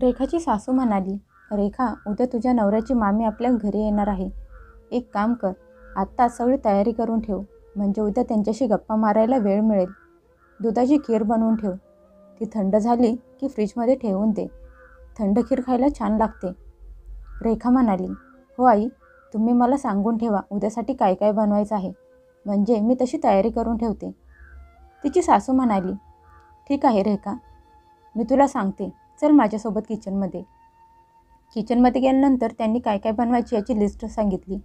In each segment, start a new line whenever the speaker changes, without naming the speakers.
रेखाची सासू म्हणाली, रेखा, उद्या तुझ्या नवऱ्याची मामी आपल्या घरी येणार आहे. एक काम कर, आत्ता सगळी तयारी करून ठेव, म्हणजे उद्या त्यांच्याशी गप्पा मारायला वेळ मिळेल. दुधाची खीर बनवून ठेव. ती थंड झाली की फ्रीजमध्ये ठेवून दे. थंड खीर खायला छान लागते. रेखा म्हणाली, हो आई, तुम्ही मला सांगून ठेवा उद्यासाठी काय काय बनवायचं आहे, म्हणजे मी तशी तयारी करून ठेवते. तिची सासू म्हणाली, ठीक आहे रेखा, मी तुला सांगते, चल माझ्यासोबत किचनमध्ये. किचनमध्ये गेल्यानंतर त्यांनी काय काय बनवायची याची लिस्ट सांगितली.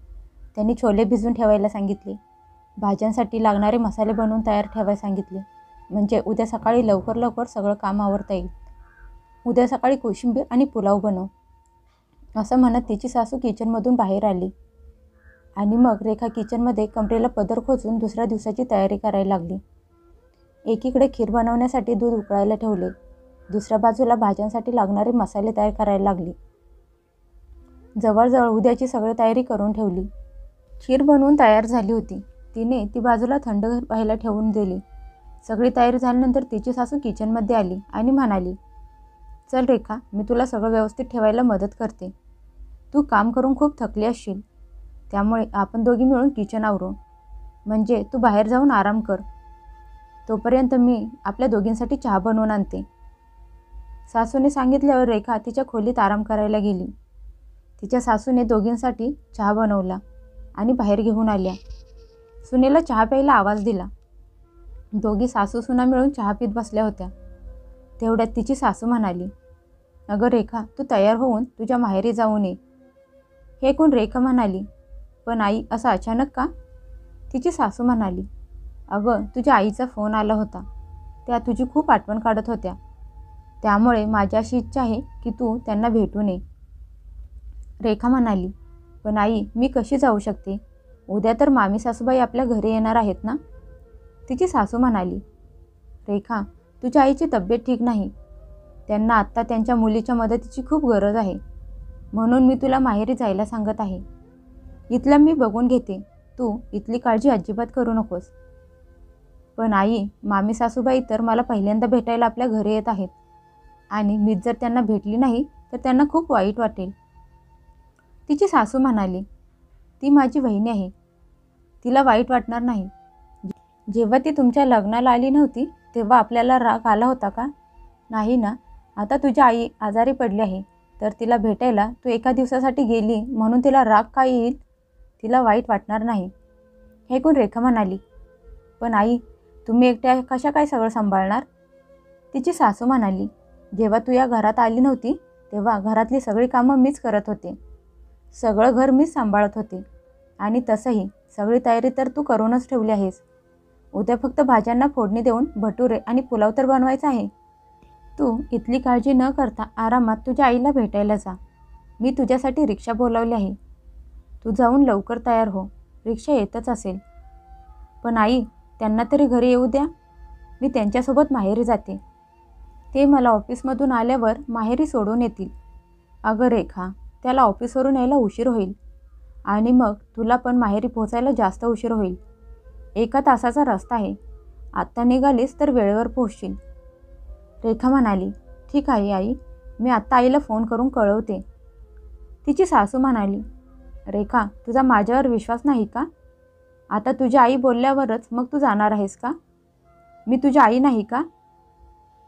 त्यांनी छोले भिजवून ठेवायला सांगितले. भाज्यांसाठी लागणारे मसाले बनवून तयार ठेवायला सांगितले, म्हणजे उद्या सकाळी लवकर लवकर सगळं काम आवरता येईल. उद्या सकाळी कोशिंबीर आणि पुलाव बनव, असं म्हणत तिची सासू किचनमधून बाहेर आली. आणि मग रेखा किचनमध्ये कमरेला पदर खोचून दुसऱ्या दिवसाची तयारी करायला लागली. एकीकडे खीर बनवण्यासाठी दूध उकळायला ठेवले. दुसऱ्या बाजूला भाज्यांसाठी लागणारे मसाले तयार करायला लागली. जवळजवळ उद्याची सगळी तयारी करून ठेवली. खीर बनवून तयार झाली होती. तिने ती बाजूला थंड व्हायला ठेवून दिली. सगळी तयारी झाल्यानंतर तिची सासू किचनमध्ये आली आणि म्हणाली, चल रेखा, मी तुला सगळं व्यवस्थित ठेवायला मदत करते. तू काम करून खूप थकली असशील, त्यामुळे आपण दोघी मिळून किचन आवरू, म्हणजे तू बाहेर जाऊन आराम कर. तोपर्यंत मी आपल्या दोघींसाठी चहा बनवून आणते. सासूने सांगितल्यावर रेखा तिच्या खोलीत आराम करायला गेली. तिच्या सासूने दोघींसाठी चहा बनवला आणि बाहेर घेऊन आल्या. सुनेला चहा प्यायला आवाज दिला. दोघी सासू सुना मिळून चहा पीत बसल्या होत्या. तेवढ्यात तिची सासू म्हणाली, अगं रेखा, तू तयार होऊन तुझ्या माहेरी जाऊन ये. हे कोण? रेखा म्हणाली, पण आई, असं अचानक का? तिची सासू म्हणाली, अगं तुझ्या आईचा फोन आला होता, त्या तुझी खूप आठवण काढत होत्या, त्यामुळे माझी अशी इच्छा आहे की तू त्यांना भेटून ये. रेखा म्हणाली, पण आई, मी कशी जाऊ शकते? उद्या तर मामी सासूबाई आपल्या घरी येणार आहेत ना? तिची सासू म्हणाली, रेखा, तुझ्या आईची तब्येत ठीक नाही, त्यांना आत्ता त्यांच्या मुलीच्या मदतीची खूप गरज आहे, म्हणून मी तुला माहेरी जायला सांगत आहे. इथलं मी बघून घेते, तू इथली काळजी अजिबात करू नकोस. पण आई, मामी सासूबाई तर मला पहिल्यांदा भेटायला आपल्या घरी येत आहेत, आणि मी जर त्यांना भेटली नाही तर त्यांना खूप वाईट वाटेल. तिची सासू म्हणाली, ती माझी बहिणी आहे, तिला वाईट वाटणार नाही. जेव्हा ती तुमच्या लग्नाला आली नव्हती तेव्हा आपल्याला राग आला होता का? नाही ना? आता तुझी आई आजारी पडली आहे, तर तिला भेटायला तू एका दिवसासाठी गेली म्हणून तिला राग का येईल? तिला वाईट वाटणार नाही. हे कोण? रेखा म्हणाली, पण आई, तुम्ही एकट्या कशा काय सगळं सांभाळणार? तिची सासू म्हणाली, जेव्हा तू या घरात आली नव्हती तेव्हा घरातली सगळी कामं मीच करत होते, सगळं घर मीच सांभाळत होते, आणि तसंही सगळी तयारी तर तू करूनच ठेवली आहेस. उद्या फक्त भाज्यांना फोडणी देऊन भटुरे आणि पुलाव तर बनवायचा आहे. तू इथली काळजी न करता आरामात तुझ्या आईला भेटायला जा. मी तुझ्यासाठी रिक्षा बोलावली आहे, तू जाऊन लवकर तयार हो, रिक्षा येतच असेल. पण आई, त्यांना तरी घरी येऊ द्या, मी त्यांच्यासोबत माहेरी जाते, ते मला ऑफिसमधून आल्यावर माहेरी सोडून येतील. अगं रेखा, त्याला ऑफिसवरून यायला उशीर होईल, आणि मग तुला पण माहेरी पोचायला जास्त उशीर होईल. 1 तासाचा रस्ता आहे, आत्ता निघालीस तर वेळेवर पोहोचशील. रेखा म्हणाली, ठीक आहे आई, मी आत्ता आईला फोन करून कळवते. तिची सासू म्हणाली, रेखा, तुझा माझ्यावर विश्वास नाही का? आता तुझी आई बोलल्यावरच मग तू जाणार आहेस का? मी तुझी आई नाही का?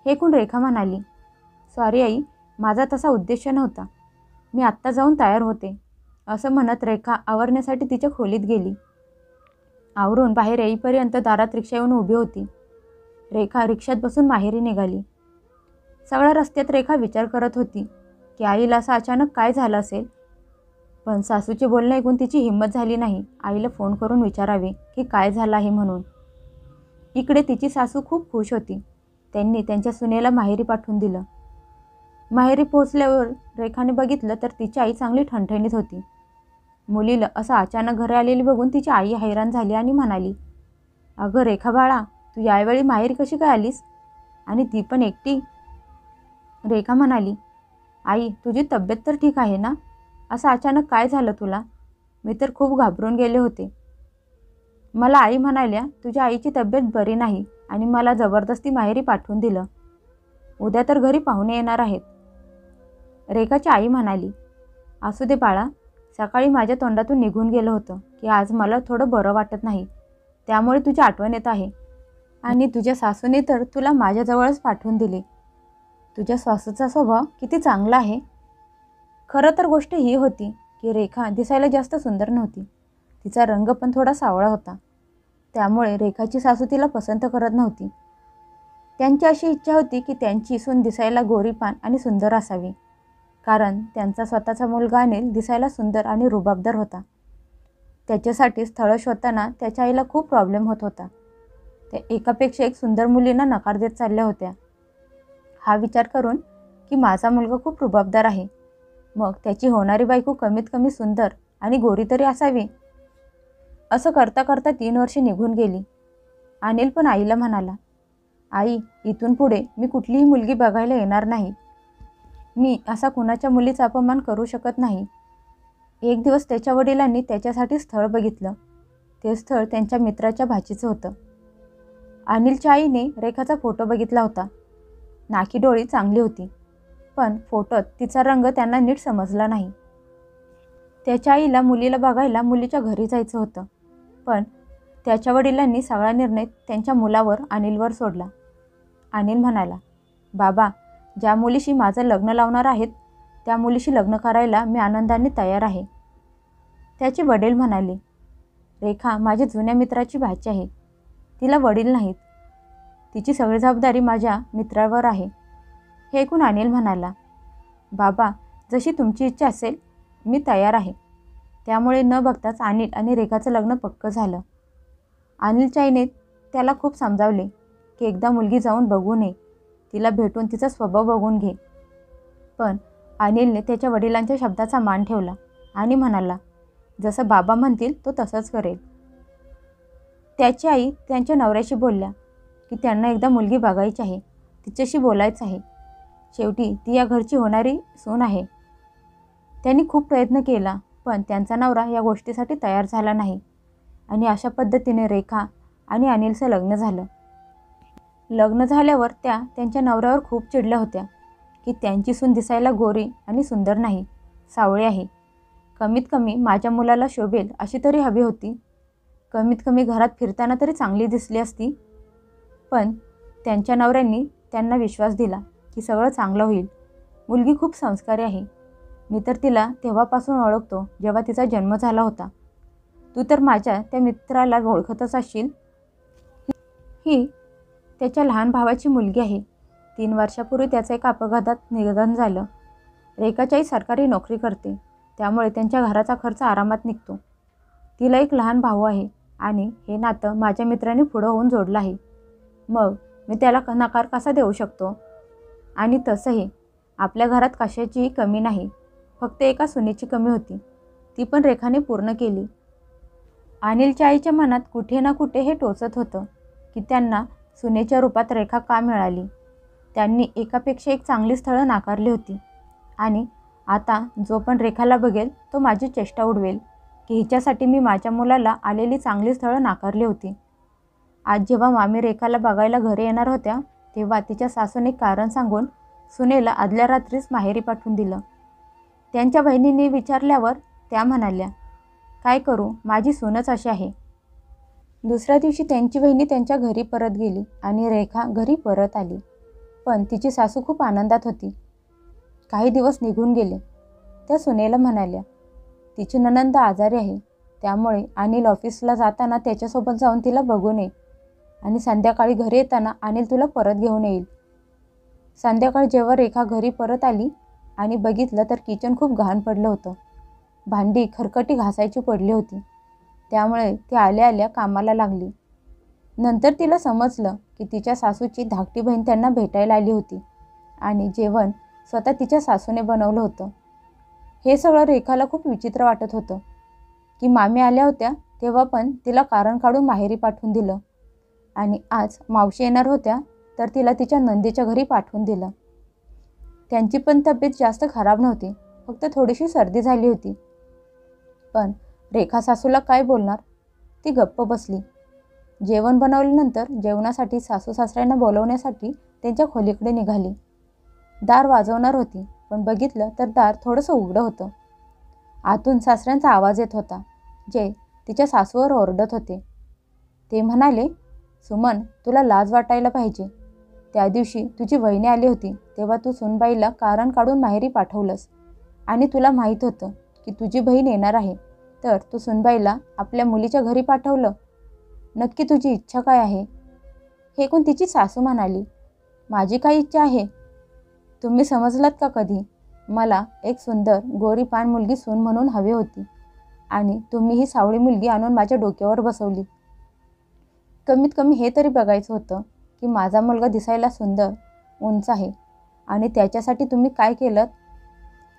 हे कोण? रेखा म्हणाली, सॉरी आई, माझा तसा उद्देश नव्हता, मी आत्ता जाऊन तयार होते. असं म्हणत रेखा आवरण्यासाठी तिच्या खोलीत गेली. आवरून बाहेर येईपर्यंत दारात रिक्षा येऊन उभी होती. रेखा रिक्षात बसून माहेरी निघाली. सगळ्या रस्त्यात रेखा विचार करत होती की आईला असं अचानक काय झालं असेल, पण सासूचे बोलणे ऐकून तिची हिंमत झाली नाही आईला फोन करून विचारावे की काय झालं आहे म्हणून. इकडे तिची सासू खूप खुश होती. त्यांनी त्यांच्या सुनेला माहेरी पाठवून दिलं. माहेरी पोहोचल्यावर रेखाने बघितलं तर तिची आई चांगली ठणठणीत होती. मुलीला असं अचानक घरी आलेली बघून तिची आई हैराण झाली आणि म्हणाली, अगं रेखा बाळा, तू यावेळी माहेरी कशी काय आलीस, आणि ती पण एकटी? रेखा म्हणाली, आई, तुझी तब्येत तर ठीक आहे ना? असं अचानक काय झालं तुला? मी तर खूप घाबरून गेले होते. मला आई म्हणाल्या तुझ्या आईची तब्येत बरी नाही आणि मला जबरदस्ती माहेरी पाठवून दिलं. उद्या तर घरी पाहुणे येणार आहेत. रेखाची आई म्हणाली, असू दे बाळा, सकाळी माझ्या तोंडातून निघून गेलं होतं की आज मला थोडं बरं वाटत नाही, त्यामुळे तुझी आठवण येत आहे. आणि तुझ्या सासूने तर तुला माझ्याजवळच पाठवून दिले. तुझ्या सासूचा स्वभाव किती चांगला आहे. खरं तर गोष्ट ही होती की रेखा दिसायला जास्त सुंदर नव्हती. तिचा रंग पण थोडा सावळा होता. त्यामुळे रेखाची सासू तिला पसंत करत नव्हती. त्यांची अशी इच्छा होती की त्यांची सून दिसायला गोरीपान आणि सुंदर असावी, कारण त्यांचा स्वतःचा मुलगा अनिल दिसायला सुंदर आणि रुबाबदार होता. त्याच्यासाठी स्थळं शोधताना त्याच्या आईला खूप प्रॉब्लेम होत होता. त्या एकापेक्षा एक सुंदर मुलींना नकार देत चालल्या होत्या. हा विचार करून की माझा मुलगा खूप रुबाबदार आहे, मग त्याची होणारी बायको कमीत कमी सुंदर आणि गोरी तरी असावी. असं करता करता 3 वर्षे निघून गेली. अनिल पण आईला म्हणाला, आई, इथून पुढे मी कुठलीही मुलगी बघायला येणार नाही. मी असा कुणाच्या मुलीचा अपमान करू शकत नाही. एक दिवस त्याच्या वडिलांनी त्याच्यासाठी स्थळ बघितलं. ते स्थळ त्यांच्या मित्राच्या भाचीचं होतं. अनिलच्या आईने रेखाचा फोटो बघितला होता. नाकी डोळी चांगली होती, पण फोटोत तिचा रंग त्यांना नीट समजला नाही. त्याच्या आईला मुलीला बघायला मुलीच्या घरी जायचं होतं, पण त्याच्या वडिलांनी सगळा निर्णय त्यांच्या मुलावर अनिलवर सोडला. अनिल म्हणाला, बाबा, ज्या मुलीशी माझं लग्न लावणार आहेत त्या मुलीशी लग्न करायला मी आनंदाने तयार आहे. त्याचे वडील म्हणाले, रेखा माझ्या जुन्या मित्राची भाची आहे. तिला वडील नाहीत. तिची सगळी जबाबदारी माझ्या मित्रावर आहे. हे ऐकून अनिल म्हणाला, बाबा, जशी तुमची इच्छा असेल मी तयार आहे. त्यामुळे न बघताच अनिल आणि रेखाचं लग्न पक्कं झालं. अनिलच्या आईने त्याला खूप समजावले की एकदा मुलगी जाऊन बघू नये, तिला भेटून तिचा स्वभाव बघून घे. पण अनिलने त्याच्या वडिलांच्या शब्दाचा मान ठेवला आणि म्हणाला, जसं बाबा म्हणतील तो तसंच करेल. त्याची आई त्यांच्या नवऱ्याशी बोलल्या की त्यांना एकदा मुलगी बघायची आहे, तिच्याशी बोलायचं आहे. शेवटी ती या घरची होणारी सून आहे. त्यांनी खूप प्रयत्न केला, पण त्यांचा नवरा या गोष्टीसाठी तयार झाला नाही आणि अशा पद्धतीने रेखा आणि अनिलचं लग्न झालं. लग्न झाल्यावर त्या त्यांच्या नवऱ्यावर खूप चिडल्या होत्या की त्यांची सून दिसायला गोरी आणि सुंदर नाही, सावळी आहे. कमीत कमी माझ्या मुलाला शोभेल अशी तरी हवी होती. कमीत कमी घरात फिरताना तरी चांगली दिसली असती. पण त्यांच्या नवऱ्यांनी त्यांना विश्वास दिला की सगळं चांगलं होईल. मुलगी खूप संस्कारी आहे. मी तर तिला तेव्हापासून ओळखतो जेव्हा तिचा जन्म झाला होता. तू तर माझ्या त्या मित्राला ओळखतच असशील. ही त्याच्या लहान भावाची मुलगी आहे. 3 वर्षापूर्वी त्याचं एका अपघातात निधन झालं. रेखाची आई सरकारी नोकरी करते, त्यामुळे त्यांच्या घराचा खर्च आरामात निघतो. तिला एक लहान भाऊ आहे आणि हे नातं माझ्या मित्राने पुढं होऊन जोडलं आहे. मग मी त्याला नकार कसा देऊ शकतो? आणि तसंही आपल्या घरात कशाचीही कमी नाही, फक्त एका सुनेची कमी होती. ती पण रेखाने पूर्ण केली. अनिलच्या आईच्या मनात कुठे ना कुठे हे टोचत होतं की त्यांना सुनेच्या रूपात रेखा का मिळाली. त्यांनी एकापेक्षा एक चांगली स्थळं नाकारली होती आणि आता जो पण रेखाला बघेल तो माझी चेष्टा उडवेल की हिच्यासाठी मी माझ्या मुलाला आलेली चांगली स्थळं नाकारली होती. आज जेव्हा मामी रेखाला बघायला घरी येणार होत्या तेव्हा तिच्या सासूने कारण सांगून सुनेला आदल्या रात्रीच माहेरी पाठवून दिलं. त्यांच्या बहिणींनी विचारल्यावर त्या म्हणाल्या, काय करू, माझी सूनच अशी आहे. दुसऱ्या दिवशी त्यांची बहिणी त्यांच्या घरी परत गेली आणि रेखा घरी परत आली. पण तिची सासू खूप आनंदात होती. काही दिवस निघून गेले. त्या सुनेला म्हणाल्या, तिची नणंद आजारी आहे, त्यामुळे अनिल ऑफिसला जाताना त्याच्यासोबत जाऊन तिला बघून ये आणि संध्याकाळी घरी येताना अनिल तुला परत घेऊन येईल. संध्याकाळी जेव्हा रेखा घरी परत आली आणि बघितलं तर किचन खूप घाण पडलं होतं. भांडी खरकटी घासायची पडली होती. त्यामुळे ती आल्या आल्या कामाला लागली. नंतर तिला समजलं की तिच्या सासूची धाकटी बहीण त्यांना भेटायला आली होती आणि जेवण स्वतः तिच्या सासूने बनवलं होतं. हे सगळं रेखाला खूप विचित्र वाटत होतं की मामी आल्या होत्या तेव्हा पण तिला कारण काढून माहेरी पाठवून दिलं आणि आज मावशी येणार होत्या तर तिला तिच्या नंदेच्या घरी पाठवून दिलं. त्यांची पण तब्येत जास्त खराब नव्हती, फक्त थोडीशी सर्दी झाली होती. पण रेखा सासूला काय बोलणार? ती गप्प बसली. जेवण बनवल्यानंतर जेवणासाठी सासू सासऱ्यांना बोलवण्यासाठी त्यांच्या खोलीकडे निघाली. दार वाजवणार होती पण बघितलं तर दार थोडंसं उघडं होतं. आतून सासऱ्यांचा आवाज येत होता, जे तिच्या सासूवर ओरडत होते. ते म्हणाले, सुमन, तुला लाज वाटायला पाहिजे. त्या दिवशी तुझी वहिनी आली होती तेव्हा तू सुनबाईला कारण काढून माहेरी पाठवलंस आणि तुला माहीत होतं की तुझी बहीण येणार आहे, तर तू सुनबाईला आपल्या मुलीच्या घरी पाठवलं. नक्की तुझी इच्छा काय आहे? हे ऐकून तिची सासू म्हणाली, माझी काय इच्छा आहे? तुम्ही समजलात का कधी? मला एक सुंदर गोरीपान मुलगी सून म्हणून हवी होती आणि तुम्ही ही सावळी मुलगी आणून माझ्या डोक्यावर बसवली. कमीत कमी हे तरी बघायचं होतं की माझा मुलगा दिसायला सुंदर, उंच आहे आणि त्याच्यासाठी तुम्ही काय केलं?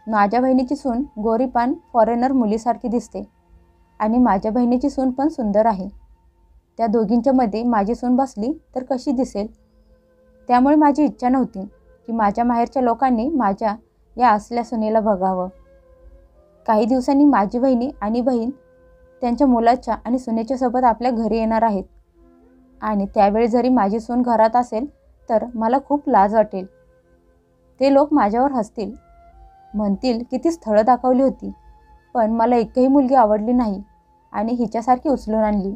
माझ्या बहिणीची सून गोरीपान फॉरेनर मुलीसारखी दिसते आणि माझ्या बहिणीची सून पण सुंदर आहे. त्या दोघींच्या मध्ये माझी सून बसली तर कशी दिसेल? त्यामुळे माझी इच्छा नव्हती की माझ्या माहेरच्या लोकांनी माझ्या या असल्या सुनेला बघावं. काही दिवसांनी माझी बहिणी आणि बहीण त्यांच्या मुलाच्या आणि सुनेच्या सोबत आपल्या घरी येणार आहेत आणि त्यावेळी जरी माझी सून घरात असेल तर मला खूप लाज वाटेल. ते लोक माझ्यावर हसतील, म्हणतील किती स्थळं दाखवली होती, पण मला एकही मुलगी आवडली नाही आणि हिच्यासारखी उचलून आणली.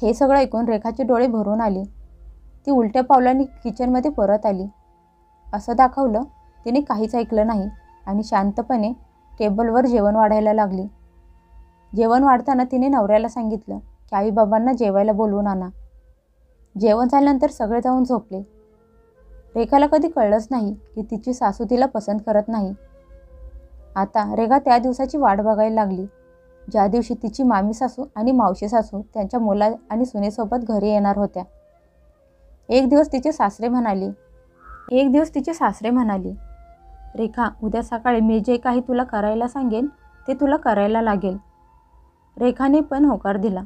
हे सगळं ऐकून रेखाचे डोळे भरून आले. ती उलट्या पावलांनी किचनमध्ये परत आली. असं दाखवलं तिने काहीच ऐकलं नाही आणि शांतपणे टेबलवर जेवण वाढायला लागली. जेवण वाढताना तिने नवऱ्याला सांगितलं की आईबाबांना जेवायला बोलवून आणा. जेवण झाल्यानंतर सगळे जाऊन झोपले. रेखाला कधी कळलंच नाही की तिची सासू तिला पसंत करत नाही. आता रेखा त्या दिवसाची वाट बघायला लागली, ज्या दिवशी तिची मामी सासू आणि मावशी सासू त्यांच्या मुला आणि सुनेसोबत घरी येणार होत्या. एक दिवस तिचे सासरे म्हणाले, रेखा, उद्या सकाळी मी जे काही तुला करायला सांगेन ते तुला करायला लागेल. रेखाने पण होकार दिला.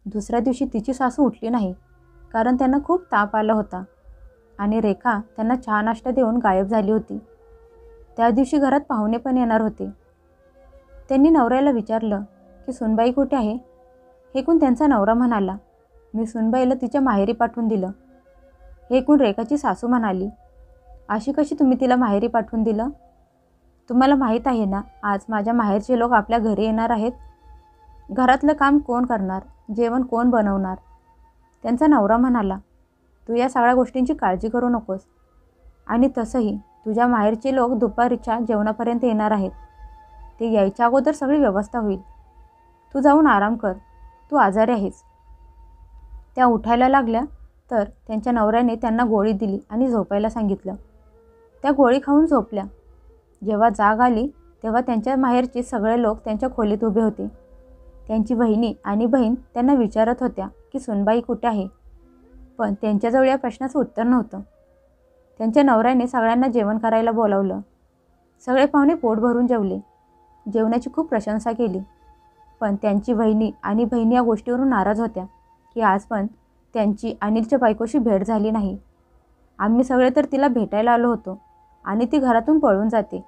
दुसऱ्या दिवशी तिची सासू उठली नाही, कारण त्यांना खूप ताप आला होता आणि रेखा त्यांना चहा नाश्ता देऊन गायब झाली होती. त्या दिवशी घरात पाहुणे पण येणार होते. त्यांनी नवऱ्याला विचारलं की सुनबाई कुठे आहे? हे ऐकून त्यांचा नवरा म्हणाला, मी सुनबाईला तिच्या माहेरी पाठवून दिलं. हे ऐकून रेखाची सासू म्हणाली, अशी कशी तुम्ही तिला माहेरी पाठवून दिलं? तुम्हाला माहीत आहे ना, आज माझ्या माहेरचे लोक आपल्या घरी येणार आहेत. घरातलं काम कोण करणार? जेवण कोण बनवणार? त्यांचा नवरा म्हणाला, तू या सगळ्या गोष्टींची काळजी करू नकोस आणि तसंही तुझ्या माहेरचे लोक दुपारीच्या जेवणापर्यंत येणार आहेत. ते यायच्या अगोदर सगळी व्यवस्था होईल. तू जाऊन आराम कर, तू आजारी आहेस. त्या उठायला लागल्या तर त्यांच्या नवऱ्याने त्यांना गोळी दिली आणि झोपायला सांगितलं. त्या गोळी खाऊन झोपल्या. जेव्हा जाग आली तेव्हा त्यांच्या माहेरचे सगळे लोक त्यांच्या खोलीत उभे होते. त्यांची बहिणी आणि बहीण त्यांना विचारत होत्या की सुनबाई कुठे आहे, पण त्यांच्याजवळ या प्रश्नाचं उत्तर नव्हतं. त्यांच्या नवऱ्याने सगळ्यांना जेवण करायला बोलावलं. सगळे पाहुणे पोट भरून जेवले. जेवणाची खूप प्रशंसा केली, पण त्यांची बहिणी या गोष्टीवरून नाराज होत्या की आज पण त्यांची अनिलच्या बायकोशी भेट झाली नाही. आम्ही सगळे तर तिला भेटायला आलो होतो आणि ती घरातून पळून जाते.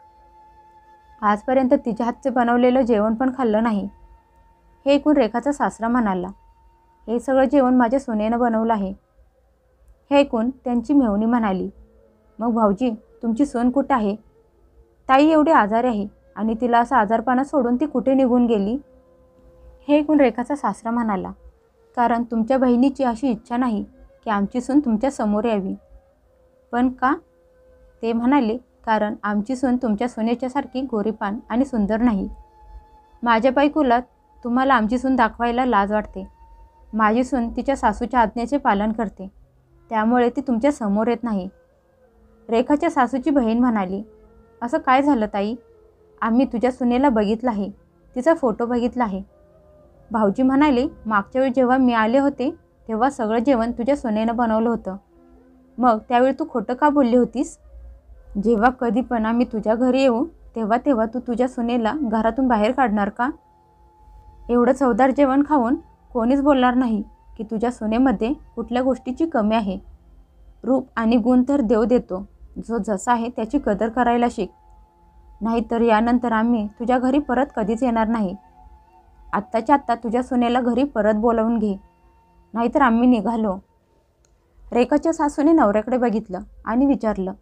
आजपर्यंत तिच्या हातचे बनवलेलं जेवण पण खाल्लं नाही. हे ऐकून रेखाचा सासरा म्हणाला, हे सगळं जेवण माझ्या सुनेनं बनवलं आहे. हे ऐकून त्यांची मेहुणी म्हणाली, मग भाऊजी, तुमची सून कुठे आहे? ताई एवढी आजारी आहे आणि तिला असं आजारपणा सोडून ती कुठे निघून गेली? हे ऐकून रेखाचा सासरा म्हणाला, कारण तुमच्या बहिणीची अशी इच्छा नाही की आमची सून तुमच्या समोर यावी. पण का? ते म्हणाले, कारण आमची सून तुमच्या सुनेच्यासारखी गोरीपान आणि सुंदर नाही. माझ्या बायकोला तुम्हाला आमची सून दाखवायला लाज वाटते. माझी सून तिच्या सासूच्या आज्ञेचे पालन करते, त्यामुळे ती तुमच्या समोर येत नाही. रेखाच्या सासूची बहीण म्हणाली, असं काय झालं ताई? आम्ही तुझ्या सुनेला बघितलं आहे, तिचा फोटो बघितला आहे. भाऊजी म्हणाले, मागच्या वेळी जेव्हा मी आले होते तेव्हा सगळं जेवण तुझ्या सुनेनं बनवलं होतं. मग त्यावेळी तू खोटं का बोलली होतीस? जेव्हा कधी पण आम्ही तुझ्या घरी येऊ तेव्हा तू तुझ्या सुनेला घरातून बाहेर काढणार का? एवढं चवदार जेवण खाऊन कोणीच बोलणार नाही की तुझ्या सुनेमध्ये कुठल्या गोष्टीची कमी आहे. रूप आणि गुण तर देव देतो, जो जसा आहे त्याची कदर करायला शिक. नाहीतर यानंतर आम्ही तुझ्या घरी परत कधीच येणार नाही. आत्ताच्या आत्ता तुझ्या सुनेला घरी परत बोलावून घे, नाहीतर आम्ही निघालो. रेखाच्या सासूने नवऱ्याकडे बघितलं आणि विचारलं,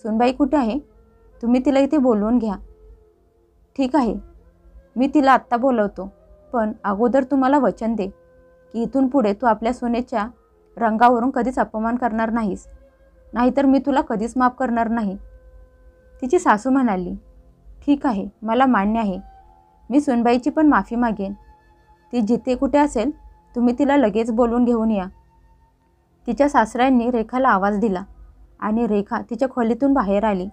सुनबाई कुठे आहे? तुम्ही तिला इथे बोलवून घ्या. ठीक आहे, मी तिला आत्ता बोलवतो, पण अगोदर तू मला वचन दे की इथून पुढे तू आपल्या सुनेच्या रंगावरून कधीच अपमान करणार नाहीस, नाहीतर मी तुला कधीच माफ करणार नाही. तिची सासू म्हणाली, ठीक आहे, मला मान्य आहे. मी सुनबाईची पण माफी मागेन. ती जिथे कुठे असेल तुम्ही तिला लगेच बोलवून घेऊन या. तिच्या सासऱ्यांनी रेखाला आवाज दिला आणि रेखा तिच्या खोलीतून बाहेर आली.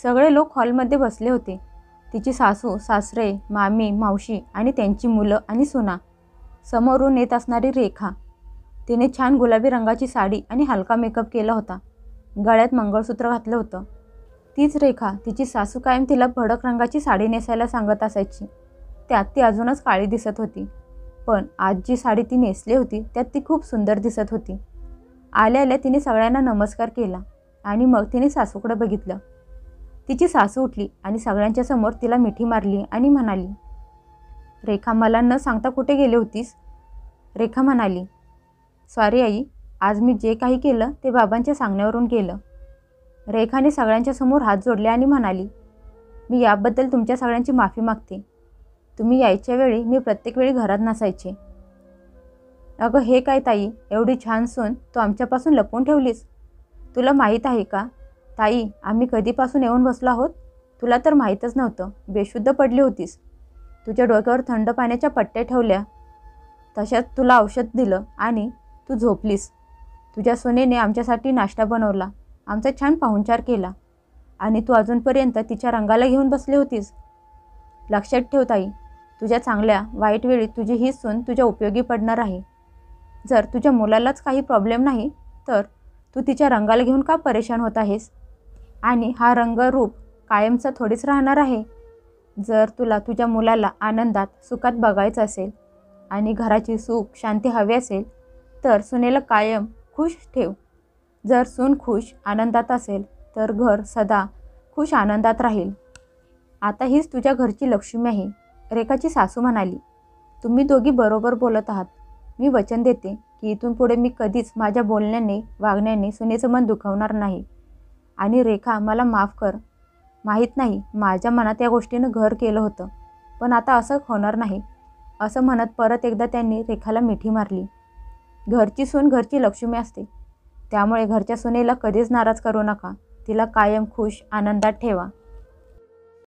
सगळे लोक हॉलमध्ये बसले होते. तिची सासू, सासरे, मामी, मावशी आणि त्यांची मुलं आणि सुना. समोरून येत असणारी रेखा. तिने छान गुलाबी रंगाची साडी आणि हलका मेकअप केला होता. गळ्यात मंगळसूत्र घातलं होतं. तीच रेखा तिची सासू कायम तिला भडक रंगाची साडी नेसायला सांगत असायची. त्यात ती अजूनच काळी दिसत होती, पण आज जी साडी ती नेसली होती त्यात ती खूप सुंदर दिसत होती. आल्या आल्या तिने सगळ्यांना नमस्कार केला आणि मग तिने सासूकडे बघितलं. तिची सासू उठली आणि सगळ्यांच्या समोर तिला मिठी मारली आणि म्हणाली, रेखा, मला न सांगता कुठे गेली होतीस? रेखा म्हणाली, सॉरी आई, आज मी जे काही केलं ते बाबांच्या सांगण्यावरून केलं. रेखाने सगळ्यांच्या समोर हात जोडले आणि म्हणाली, मी याबद्दल तुमच्या सगळ्यांची माफी मागते. तुम्ही यायच्या वेळी मी प्रत्येक वेळी घरात नसायचे. अगं हे काय ताई, एवढी छान सून तू आमच्यापासून लपवून ठेवलीस. तुला माहीत आहे का ताई, आम्ही कधीपासून येऊन बसलो आहोत? तुला तर माहीतच नव्हतं. बेशुद्ध पडली होतीस. तुझ्या डोक्यावर थंड पाण्याच्या पट्ट्या ठेवल्या, तशात तुला औषध दिलं आणि तू झोपलीस. तुझ्या सुनेने आमच्यासाठी नाश्ता बनवला, आमचा छान पाहुणचार केला आणि तू अजूनपर्यंत तिच्या रंगाला घेऊन बसली होतीस. लक्षात ठेव ताई, तुझ्या चांगल्या वाईट वेळी तुझी ही सून तुझ्या उपयोगी पडणार आहे. जर तुझ्या मुलालाच काही प्रॉब्लेम नाही तर तू तिच्या रंगाला घेऊन का परेशान होत आहेस? आणि हा रंगरूप कायमचा थोडीच राहणार आहे. जर तुला तुझ्या मुलाला आनंदात सुखात बघायचं असेल आणि घराची सुख शांती हवी असेल तर सुनेला कायम खुश ठेव. जर सून खुश आनंदात असेल तर घर सदा खुश आनंदात राहील. आता हीच तुझ्या घरची लक्ष्मी आहे. रेखाची सासू म्हणाली, तुम्ही दोघी बरोबर बोलत आहात. मी वचन देते की इथून पुढे मी कधीच माझ्या बोलण्याने वागण्याने सुनेचं मन दुखावणार नाही. आणि रेखा, मला माफ कर. माहीत नाही, माझ्या मनात या गोष्टीनं घर केलं होतं, पण आता असं होणार नाही. असं म्हणत परत एकदा त्यांनी रेखाला मिठी मारली. घरची सून घरची लक्ष्मी असते, त्यामुळे घरच्या सुनेला कधीच नाराज करू नका. तिला कायम खुश आनंदात ठेवा.